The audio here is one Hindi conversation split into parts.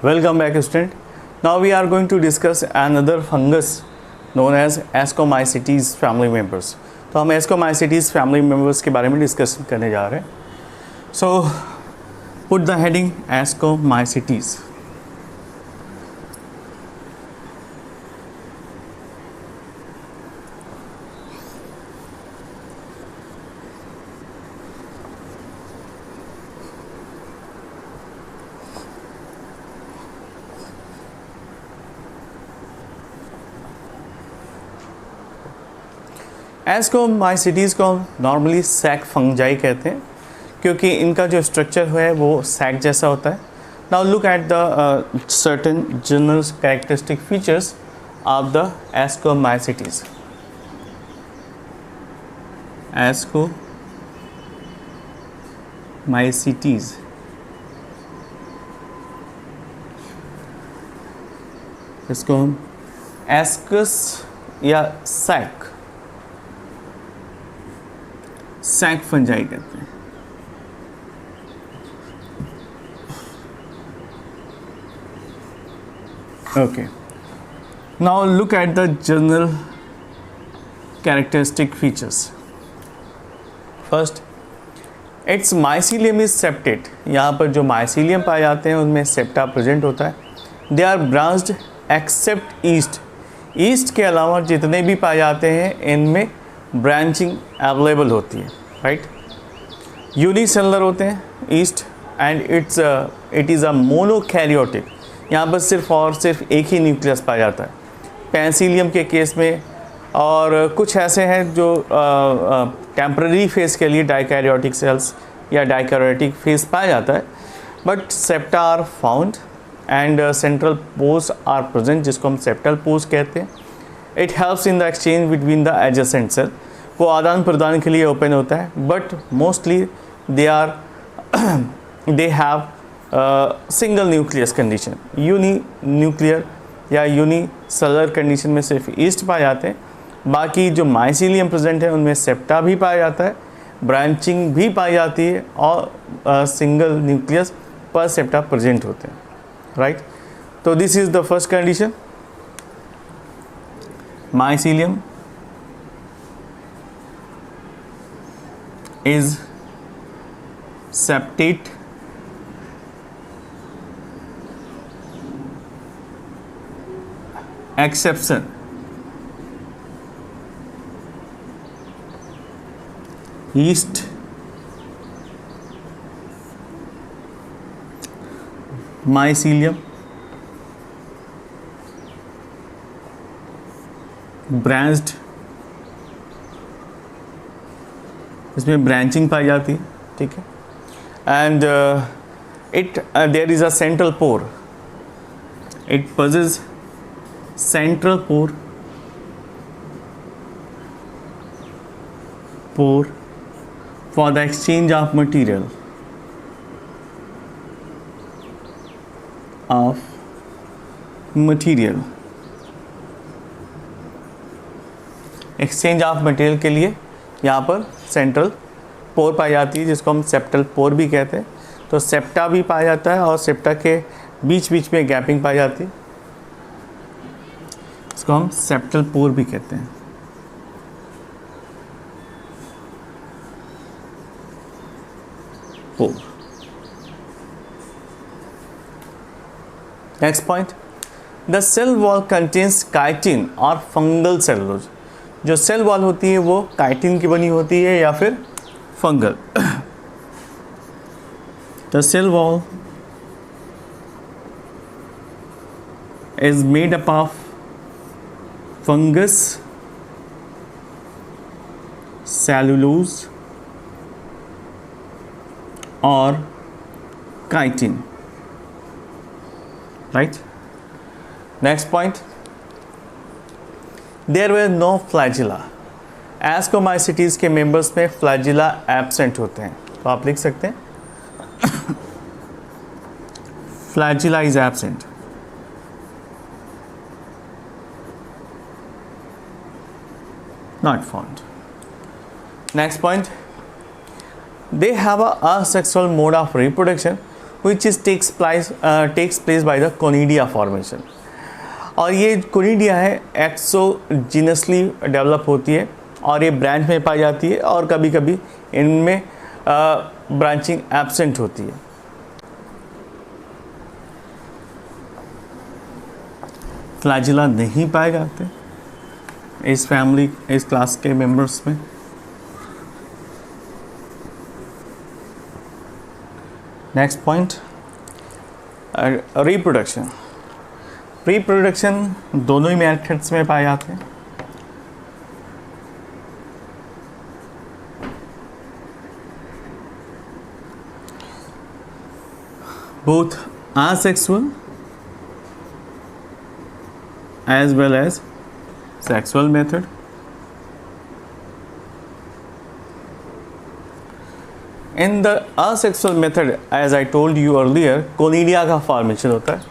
Welcome back, student. Now we are going to discuss another fungus known as Ascomycetes family members. तो हम Ascomycetes family members के बारे में डिस्कस करने जा रहे हैं. So put the heading Ascomycetes. Ascomycetes को हम नॉर्मली सैक फंजाई कहते हैं क्योंकि इनका जो स्ट्रक्चर है वो सैक जैसा होता है. Now look at the certain general characteristic features of the ascomycetes. Ascomycetes इसको हम एस्कस या सैक फंजाई कहते हैं. Okay, now look at the general characteristic features. First, its mycelium is septate. यहाँ पर जो माइसीलियम पाए जाते हैं उनमें सेप्टा प्रेजेंट होता है. They are branched except yeast. Yeast के अलावा जितने भी पाए जाते हैं इनमें ब्रांचिंग अवेलेबल होती है. राइट, यूनिसेलुलर होते हैं east and it is a monokaryotic. यहाँ पर सिर्फ और सिर्फ एक ही न्यूक्लियस पाया जाता है पेंसिलियम के केस में. और कुछ ऐसे हैं जो टेम्पररी फेज के लिए डाइकैरियोटिक सेल्स या डाइकैरियोटिक फेज पाया जाता है. But septa are found and central pores are present जिसको हम सेप्टल पोर्स कहते हैं. It helps in the exchange between the adjacent cell. वो आदान प्रदान के लिए ओपन होता है. But mostly they have single nucleus condition. Uninuclear या यूनिसेलुलर कंडीशन में सिर्फ ईस्ट पाए जाते हैं. बाकी जो माइसीलियम प्रेजेंट है उनमें सेप्टा भी पाया जाता है, ब्रांचिंग भी पाई जाती है और सिंगल न्यूक्लियस पर सेप्टा प्रेजेंट होते हैं. राइट, तो this is the first condition. mycelium is septate exception. Yeast mycelium branched. इसमें ब्रांचिंग पाई जाती है. ठीक है, and it there is a central pore. It possesses central pore for the exchange of material exchange of material के लिए यहाँ पर सेंट्रल पोर पाई जाती है जिसको हम सेप्टल पोर भी कहते हैं. तो सेप्टा भी पाया जाता है और सेप्टा के बीच बीच में गैपिंग पाई जाती है. इसको हम सेप्टल पोर भी कहते हैं. Pore. Next point, the cell wall contains chitin और फंगल सेलुलोज. जो सेल वॉल होती है वो काइटिन की बनी होती है या फिर fungal. The cell wall is made up of fungus, cellulose और chitin. Right, next point, there were no flagella. Ascomycetes के मेंबर्स में फ्लैजिला एब्सेंट होते हैं. तो आप लिख सकते हैं flagella is absent. Not found. Next point, they have a asexual mode of reproduction. Which is takes place by the conidia formation. और ये कोनिडिया है एक्सोजिनसली डेवलप होती है और ये ब्रांच में पाई जाती है और कभी कभी इनमें ब्रांचिंग एब्सेंट होती है। फ्लैजिला नहीं पाए जाते इस फैमिली, इस क्लास के मेंबर्स में। Next point, reproduction. रिप्रोडक्शन दोनों ही मेथड्स में पाए जाते हैं। both asexual as well as sexual method। In the asexual method, as I told you earlier, conidia का फॉर्मेशन होता है,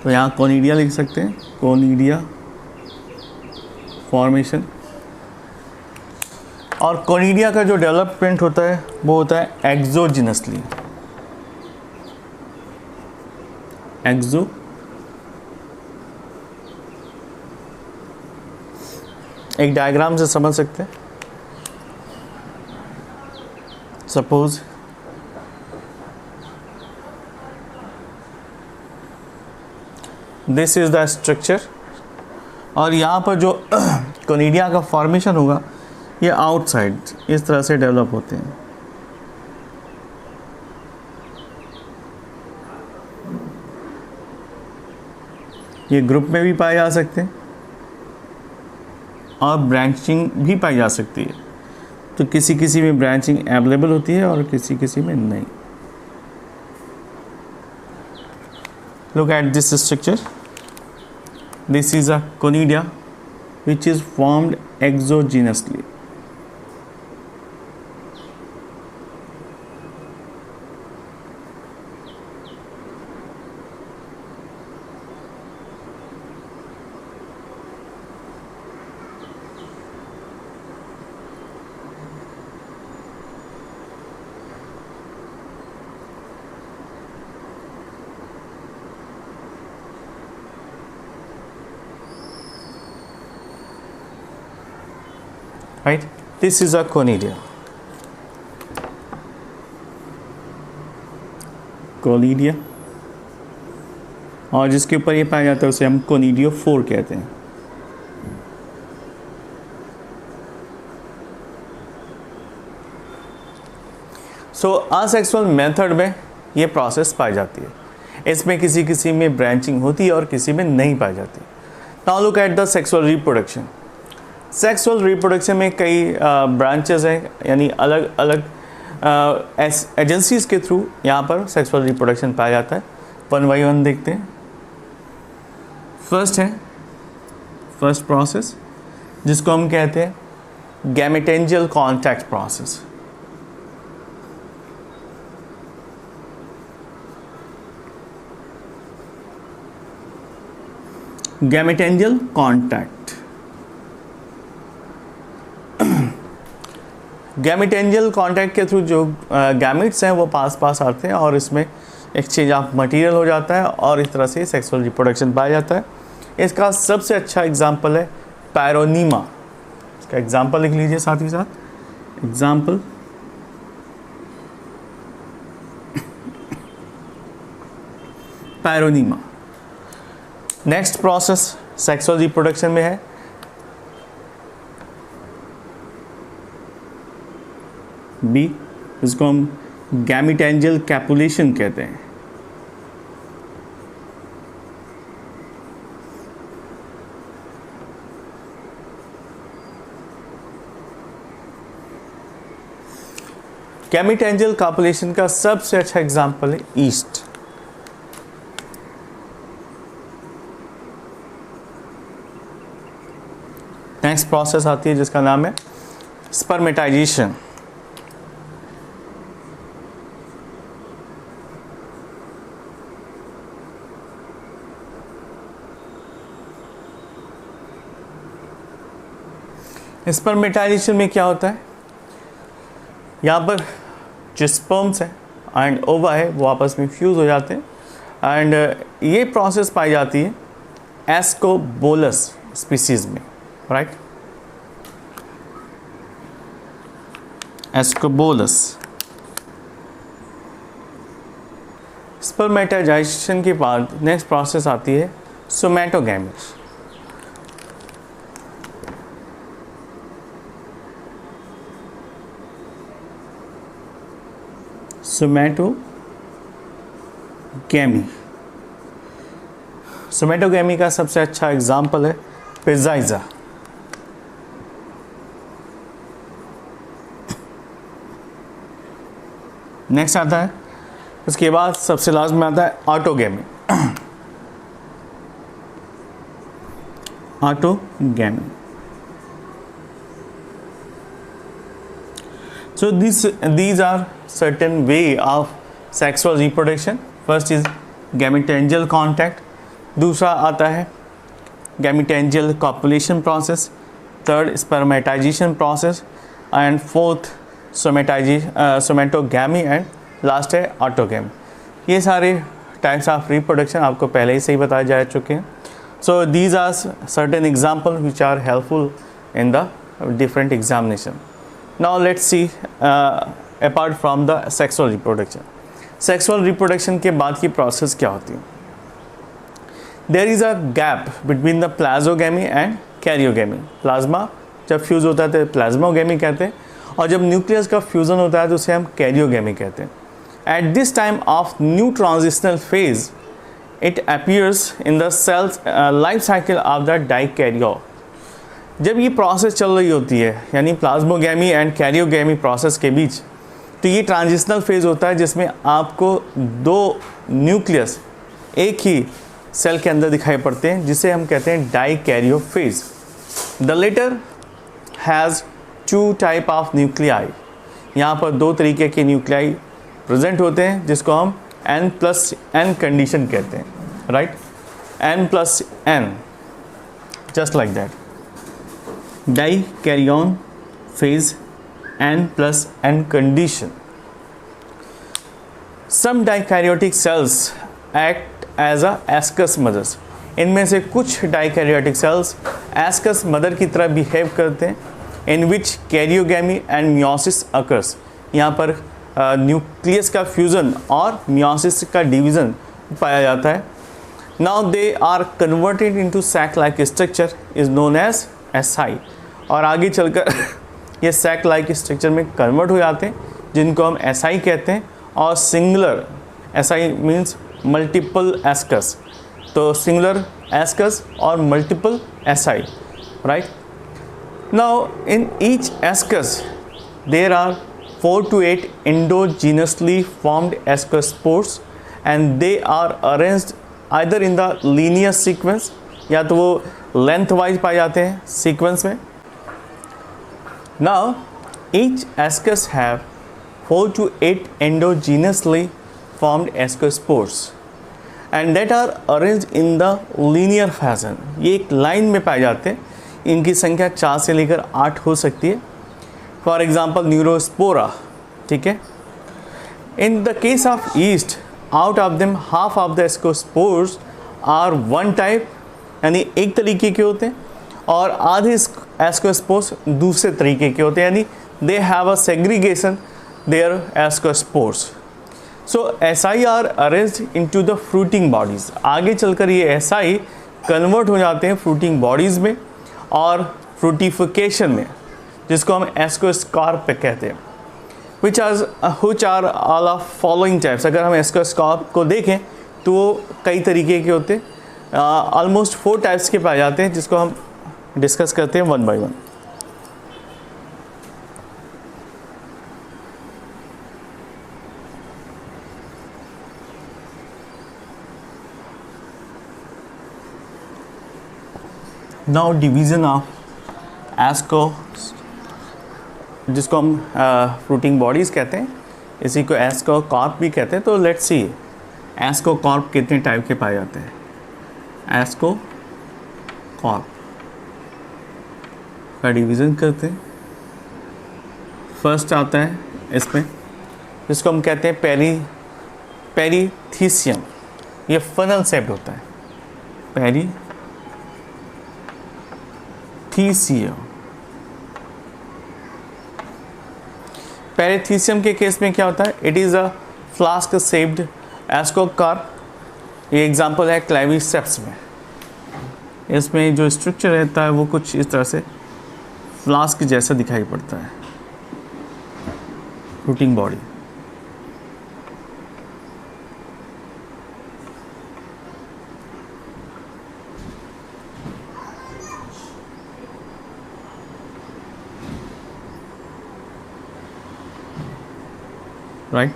तो यहाँ कोनिडिया लिख सकते हैं, कोनिडिया फॉर्मेशन। और कोनिडिया का जो डेवलपमेंट होता है वो होता है एक्सोजिनसली। एक्सो एक डायग्राम से समझ सकते हैं। Suppose this is the structure और यहाँ पर जो कोनिडिया का फॉर्मेशन होगा ये आउटसाइड इस तरह से डेवलप होते हैं। ये ग्रुप में भी पाए जा सकते हैं और ब्रांचिंग भी पाई जा सकती है। तो किसी किसी में ब्रांचिंग अवेलेबल होती है और किसी किसी में नहीं। Look at this structure. This is a conidia which is formed exogenously। Right, this is a conidia। Conidia और जिसके ऊपर ये पाया जाता है उसे हम कोनिडियोफोर कहते हैं। सो असेक्सुअल मेथड में ये प्रोसेस पाई जाती है। इसमें किसी किसी में ब्रांचिंग होती है और किसी में नहीं पाई जाती। Now look at the sexual reproduction. Sexual reproduction में कई ब्रांचेस हैं, यानी अलग अलग एजेंसीज के थ्रू यहाँ पर सेक्सुअल रिप्रोडक्शन पाया जाता है। वन बाई वन देखते हैं। फर्स्ट है फर्स्ट प्रोसेस जिसको हम कहते हैं गैमेटेंजियल कॉन्टैक्ट प्रोसेस। गैमेटेंजियल कॉन्टैक्ट, गैमेटेंजियल कॉन्टैक्ट के थ्रू जो गैमेट्स हैं वो पास पास आते हैं और इसमें एक्सचेंज ऑफ मटेरियल हो जाता है और इस तरह से सेक्सुअल रिप्रोडक्शन पाया जाता है। इसका सबसे अच्छा एग्जांपल है पैरोनीमा। इसका एग्जांपल लिख लीजिए साथ ही साथ। Example Pyronema. Next process sexual reproduction में है बी, इसको हम गैमेटेंजियल कैपुलेशन कहते हैं। गैमेटेंजियल कैपुलेशन का सबसे अच्छा एग्जांपल है ईस्ट। नेक्स्ट प्रोसेस आती है जिसका नाम है स्पर्मेटाइजेशन। स्पर्मेटाइजेशन में क्या होता है, यहाँ पर जो स्पर्म्स हैं एंड ओवा है वो आपस में फ्यूज़ हो जाते हैं, एंड ये प्रोसेस पाई जाती है एस्कोबोलस स्पीसीज़ में, राइट। एस्कोबोलस। स्पर्मेटाइजेशन के बाद नेक्स्ट प्रोसेस आती है सोमैटोगैमी। सोमैटोगैमी। सोमैटोगैमी का सबसे अच्छा एग्जाम्पल है पिज़ाइजा। नेक्स्ट आता है, उसके बाद सबसे लास्ट में आता है autogamy. Autogamy. So these are certain way of sexual reproduction. First is gametangial contact. दूसरा आता है gametangial copulation process. Third spermatization process. And fourth somatogamy and last है autogamy. ये सारे types of reproduction आपको पहले ही सही बताए जा चुके हैं. So these are certain examples which are helpful in the different examination. Now let's see apart from the sexual reproduction. Sexual reproduction के बाद की process क्या होती है? There is a gap between the plasmogamy and karyogamy. Plasma जब फ्यूज़ होता है तो plasmogamy कहते हैं, और जब न्यूक्लियस का फ्यूज़न होता है तो उसे हम karyogamy कहते हैं. At this time of new transitional phase, it appears in the cell's life cycle of the dikaryon. जब ये प्रोसेस चल रही होती है, यानी प्लाज्मोगैमी एंड कैरियोगैमी प्रोसेस के बीच, तो ये ट्रांजिशनल फेज़ होता है जिसमें आपको दो न्यूक्लियस एक ही सेल के अंदर दिखाई पड़ते हैं, जिसे हम कहते हैं dikaryophase. The latter has two type of nuclei. यहाँ पर दो तरीके के न्यूक्लियाई प्रेजेंट होते हैं, जिसको हम N+N कंडीशन कहते हैं, right. N+N, just like that. Dikaryon phase, N+N condition. Some dikaryotic cells act as a ascus mothers. इनमें से कुछ डाइकैरियोटिक सेल्स एस्कस मदर की तरह बिहेव करते हैं, इन विच कैरियोगैमी एंड मियोसिस अकर्स. यहाँ पर न्यूक्लियस का फ्यूज़न और मियोसिस का डिवीज़न पाया जाता है. Now they are converted into sac like structure is known as SI, और आगे चलकर ये सैक लाइक स्ट्रक्चर में कन्वर्ट हो जाते हैं, जिनको हम SI कहते हैं. और singular SI means multiple ascus, तो सिंगुलर एस्कस और multiple SI, right. Now in each ascus there are 4 to 8 endogeneously formed ascospores and they are arranged either in the linear sequence, या तो वो लेंथ वाइज पाए जाते हैं सीक्वेंस में. Now each ascus have 4 to 8 endogenously formed ascospores and that are arranged in the linear fashion. ये एक लाइन में पाए जाते हैं. इनकी संख्या 4 से लेकर 8 हो सकती है. फॉर एग्जाम्पल न्यूरोस्पोरा, ठीक है. In the case of yeast, out of them half of the ascospores are one type, यानी एक तरीके के होते हैं, और आधे एस्कोस्पोर्स दूसरे तरीके के होते हैं, यानी they have a segregation their ascospores. So SI are arranged into the fruiting bodies. आगे चलकर ये SI कन्वर्ट हो जाते हैं फ्रूटिंग बॉडीज़ में और फ्रूटिफिकेशन में, जिसको हम एस्कोस्कार्प कहते हैं. which are all of following types. अगर हम एस्कोस्कार्प को देखें तो वो कई तरीके के होते हैं, ऑलमोस्ट 4 टाइप्स के पाए जाते हैं, जिसको हम डिस्कस करते हैं one by one. Now division of asco, जिसको हम फ्रूटिंग बॉडीज़ कहते हैं, इसी को एस्कोकार्प भी कहते हैं. तो लेट्स सी एस्कोकार्प कितने टाइप के पाए जाते हैं. एस्कोकार्प का डिवीज़न करते हैं. फर्स्ट आता है इसमें जिसको हम कहते हैं पेरीथीसियम। ये फनल शेप्ड होता है, पेरीथीसियम। पेरीथीसियम के केस में क्या होता है, it is a flask shaped ascocarp. ये एग्जांपल है क्लेविसेप्स में। इसमें जो स्ट्रक्चर रहता है वो कुछ इस तरह से फ्लास्क जैसा दिखाई पड़ता है, fruiting body. Right,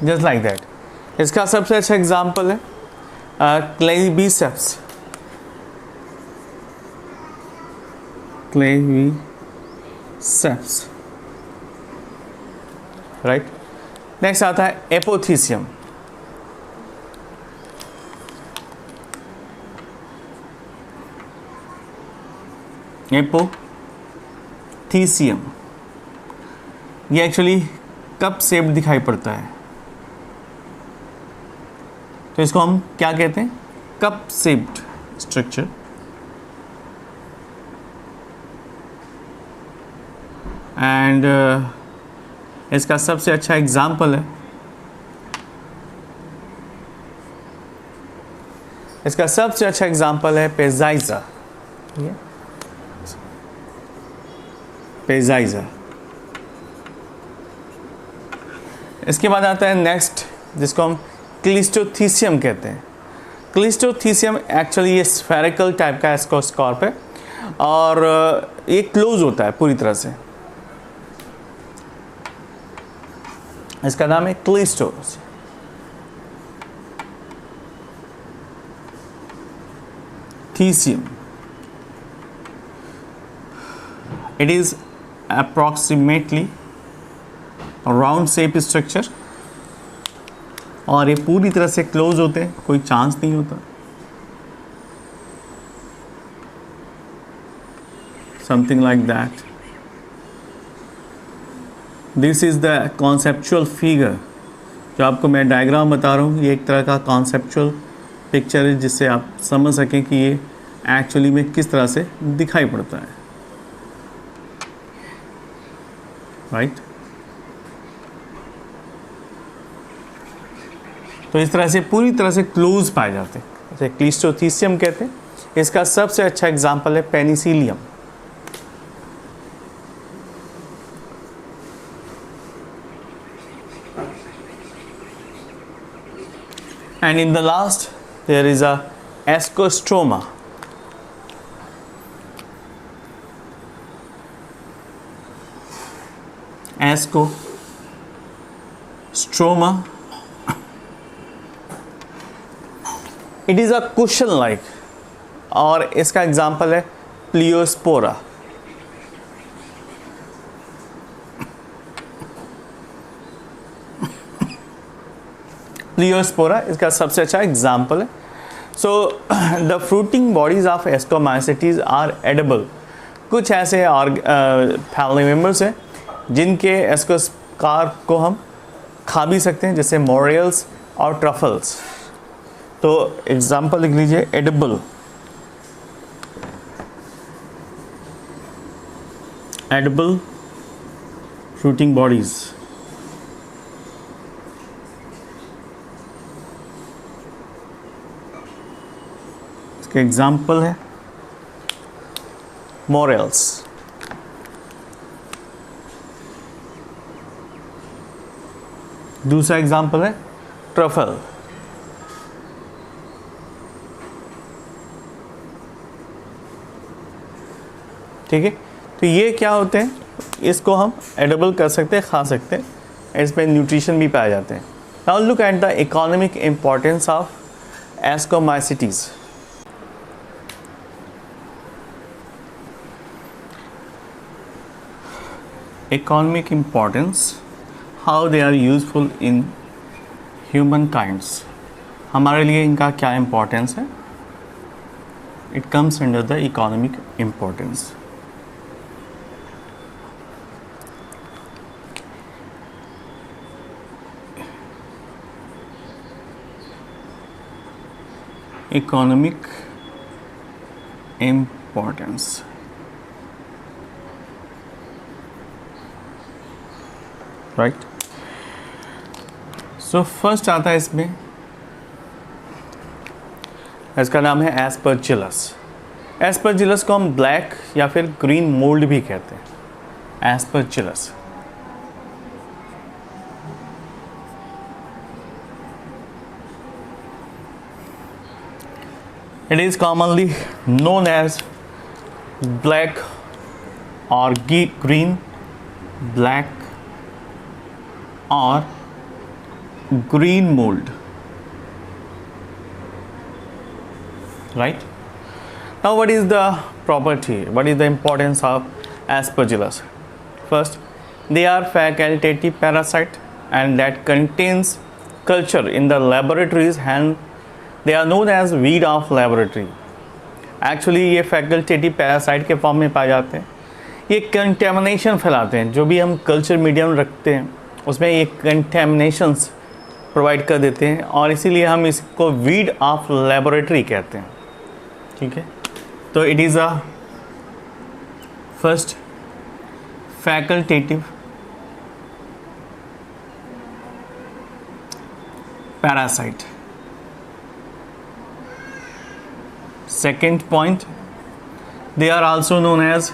just like that. इसका सबसे अच्छा एग्जाम्पल है क्लेविसेप्स। राइट। नेक्स्ट आता है एपोथीसियम। एपोथीसियम ये एक्चुअली कप शेप दिखाई पड़ता है, तो इसको हम क्या कहते हैं, कप शेप्ड स्ट्रक्चर। एंड इसका सबसे अच्छा एग्जाम्पल है, पेजाइजा। पेजाइजा। इसके बाद आता है नेक्स्ट, जिसको हम क्लिस्टोथीसियम कहते हैं। क्लिस्टोथीसियम एक्चुअली ये स्फेरिकल टाइप का एस्कोस्कॉर्प है और ये क्लोज होता है पूरी तरह से। इसका नाम है cleistothecium. It is approximately round shape structure और ये पूरी तरह से क्लोज होते हैं, कोई चांस नहीं होता। Something like that. This is the conceptual figure. जो आपको मैं डायग्राम बता रहा हूँ, ये एक तरह का कॉन्सेप्चुअल पिक्चर है, जिससे आप समझ सकें कि ये एक्चुअली में किस तरह से दिखाई पड़ता है। राइट। तो इस तरह से पूरी तरह से क्लोज पाए जाते हैं, जैसे क्लिस्टोथीसियम कहते हैं। इसका सबसे अच्छा एग्जाम्पल है Penicillium. And in the last, there is a ascostroma. Ascostroma. It is a cushion like, और इसका एग्जाम्पल है प्लियोस्पोरा। प्लियोस्पोरा इसका सबसे अच्छा एग्जाम्पल है। So the fruiting bodies of ascomycetes are edible. कुछ ऐसे फैमिली मेम्बर्स हैं जिनके एस्कोस्कार्प को हम खा भी सकते हैं, जैसे मोरेल्स और ट्रफल्स। तो एग्जाम्पल लिख लीजिए, एडिबल, एडिबल फ्रूटिंग बॉडीज। इसका एग्जाम्पल है मोरेल्स। दूसरा एग्जाम्पल है ट्रफल। ठीक है, तो ये क्या होते हैं, इसको हम एडिबल कर सकते हैं, खा सकते हैं, इसमें न्यूट्रिशन भी पाए जाते हैं। Now look at the economic importance of ascomycetes. Economic importance, how they are useful in human kinds. हमारे लिए इनका क्या इम्पोर्टेंस है, it comes under the economic importance. economic importance. Right. So first आता है इसमें, इसका नाम है एस्परजिलस. एस्परजिलस को हम ब्लैक या फिर ग्रीन मोल्ड भी कहते हैं. Aspergillus. It is commonly known as black or green, black or green mold. Right? Now, what is the property? What is the importance of aspergillus? First, they are facultative parasite and that contains culture in the laboratories and they are known as weed of laboratory. Actually ये facultative parasite के फॉर्म में पाए जाते हैं. ये कंटेमिनेशन फैलाते हैं. जो भी हम कल्चर मीडियम रखते हैं उसमें ये कंटेमिनेशंस प्रोवाइड कर देते हैं और इसीलिए हम इसको वीड ऑफ लेबोरेटरी कहते हैं. ठीक है. तो it is a first facultative parasite. Second point, they are also known as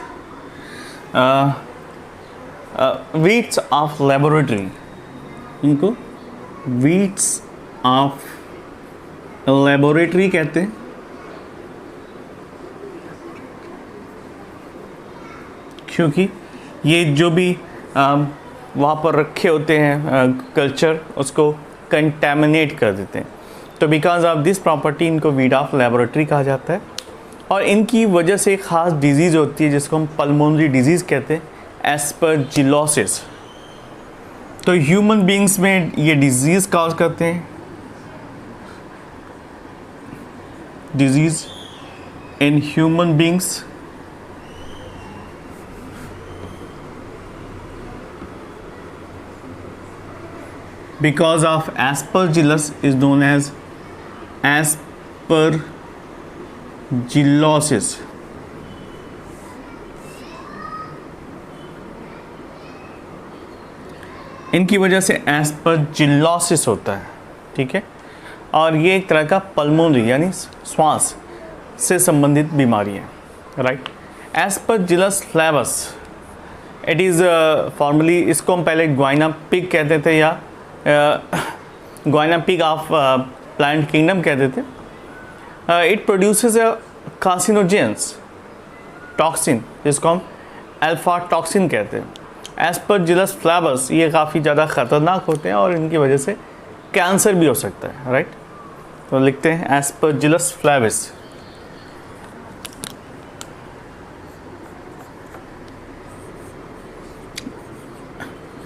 weeds of laboratory. इनको weeds of laboratory कहते हैं. क्योंकि ये जो भी वहाँ पर रखे होते हैं कल्चर उसको कंटेमिनेट कर देते हैं. तो बिकॉज ऑफ दिस प्रॉपर्टी इनको वीड ऑफ लेबोरेटरी कहा जाता है और इनकी वजह से एक ख़ास डिजीज़ होती है जिसको हम पल्मोनरी डिजीज़ कहते हैं, एस्परजिलोसिस. तो ह्यूमन बींग्स में ये डिजीज़ काज करते हैं. Disease in human beings because of aspergillus is known as aspergillosis. इनकी वजह से एस्परजिलोसिस होता है. ठीक है. और ये एक तरह का पल्मोनरी यानी श्वास से संबंधित बीमारी है. Right. Aspergillus फ्लेवस, it is formally, इसको हम पहले ग्वाइना पिग कहते थे या ग्वाइना पिग ऑफ प्लांट किंगडम कहते थे. It produces a carcinogens toxin जिसको हम अल्फा टॉक्सिन कहते हैं. एस्परजिलस फ्लेवर्स ये काफ़ी ज़्यादा ख़तरनाक होते हैं और इनकी वजह से कैंसर भी हो सकता है. राइट. तो लिखते हैं Aspergillus flavours.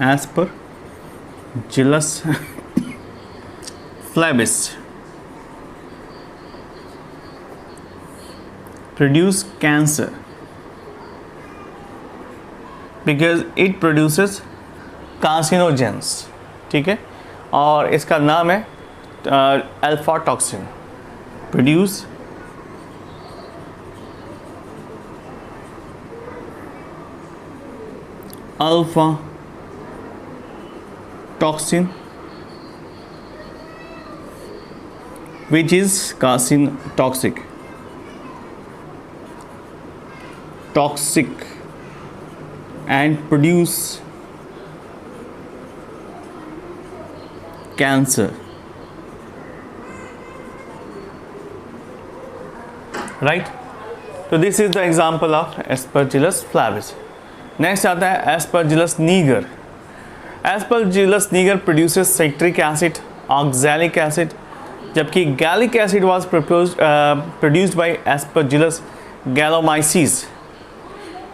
Aspergillus flavus produce cancer because it produces carcinogens. ठीक है. और इसका नाम है alpha toxin. Produce alpha toxin which is toxic and produce cancer. Right. So this is the example of Aspergillus flavus. Next आता है Aspergillus niger. Aspergillus niger produces citric acid, oxalic acid, जबकि gallic acid was produced by Aspergillus gallomyces,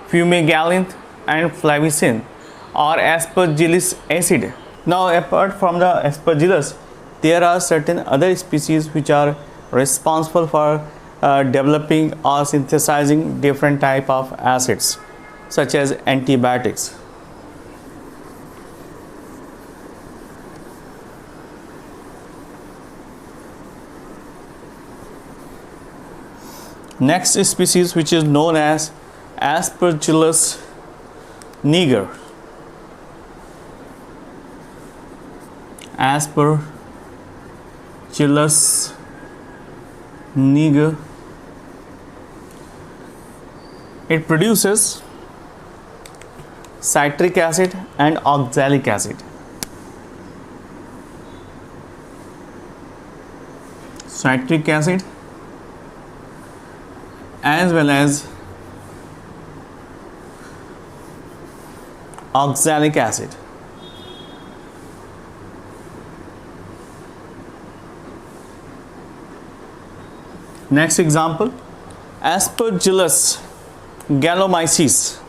fumigalinth and flavicin or Aspergillus acid. Now apart from the Aspergillus, there are certain other species which are responsible for developing or synthesizing different type of acids such as antibiotics. Next species which is known as Aspergillus niger. Aspergillus niger. It produces citric acid and oxalic acid. Citric acid as well as oxalic acid. Next example, Aspergillus gallomyces.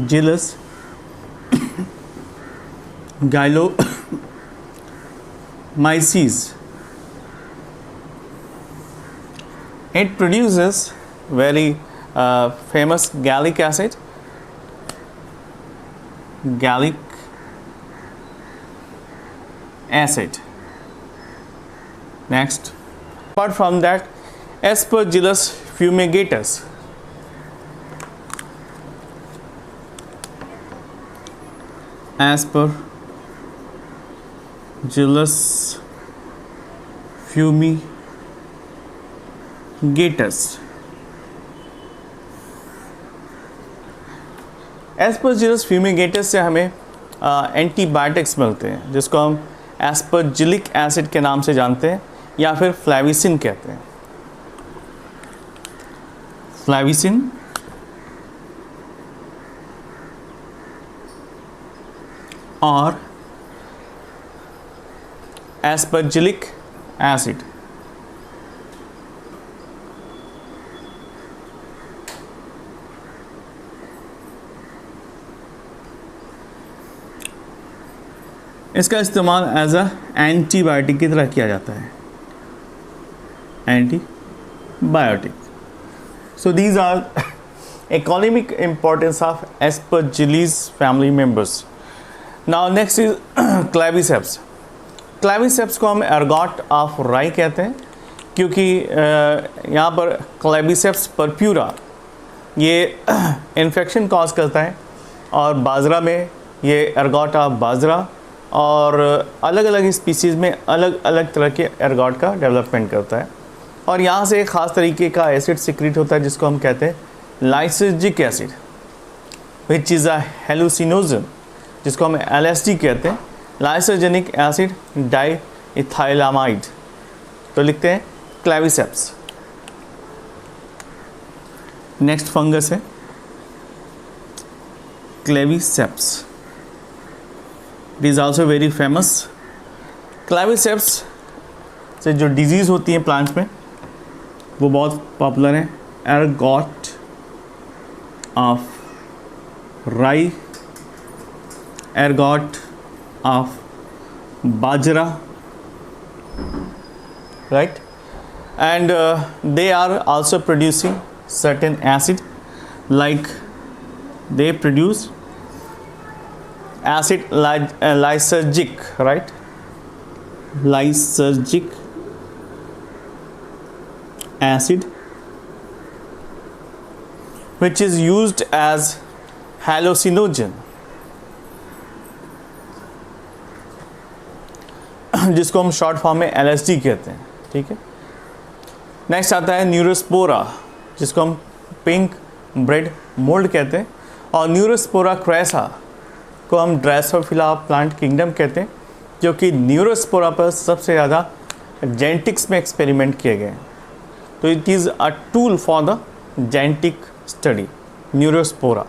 Gillus gallomyces. It produces very famous gallic acid. Gallic acid. Next, apart from that, Aspergillus fumigatus. Aspergillus fumigatus. Aspergillus fumigatus से हमें एंटीबायोटिक्स मिलते हैं, जिसको हम एस्परजिलिक एसिड के नाम से जानते हैं या फिर फ्लैविसिन कहते हैं. फ्लैविसिन और एस्परजिलिक एसिड. इसका इस्तेमाल एज अ एंटीबायोटिक की तरह किया जाता है. Antibiotic. So these are economic importance of Aspergillus family members. Now next is Claviceps. Claviceps को हम ergot of rye कहते हैं, क्योंकि यहाँ पर Claviceps purpura ये इन्फेक्शन कॉज करता है, और बाजरा में ये ergot of बाजरा, और अलग अलग स्पीसीज़ में अलग अलग तरह के ergot का डेवलपमेंट करता है. और यहाँ से एक ख़ास तरीके का एसिड सिक्रीट होता है जिसको हम कहते हैं lysergic acid, which is a hallucinogen, जिसको हम LSD कहते हैं, लाइसर्जेनिक एसिड डाई इथाइलामाइड. तो लिखते हैं क्लेविसेप्स. नेक्स्ट फंगस है Claviceps. It is also very famous. Claviceps से जो डिजीज़ होती हैं प्लांट्स में वो बहुत पॉपुलर है. एरगॉट ऑफ राई, ergot of bajra, right? And they are also producing certain acid, like they produce acid lysergic, right? Lysergic acid, which is used as hallucinogen, जिसको हम शॉर्ट फॉर्म में LSD कहते हैं. ठीक है. नेक्स्ट आता है न्यूरोस्पोरा, जिसको हम पिंक ब्रेड मोल्ड कहते हैं, और न्यूरोस्पोरा क्रैसा को हम ड्रेसोफिला प्लांट किंगडम कहते हैं, जो कि न्यूरोस्पोरा पर सबसे ज़्यादा जेनेटिक्स में एक्सपेरिमेंट किए गए हैं. तो it is a tool for the genetic study, Neurospora.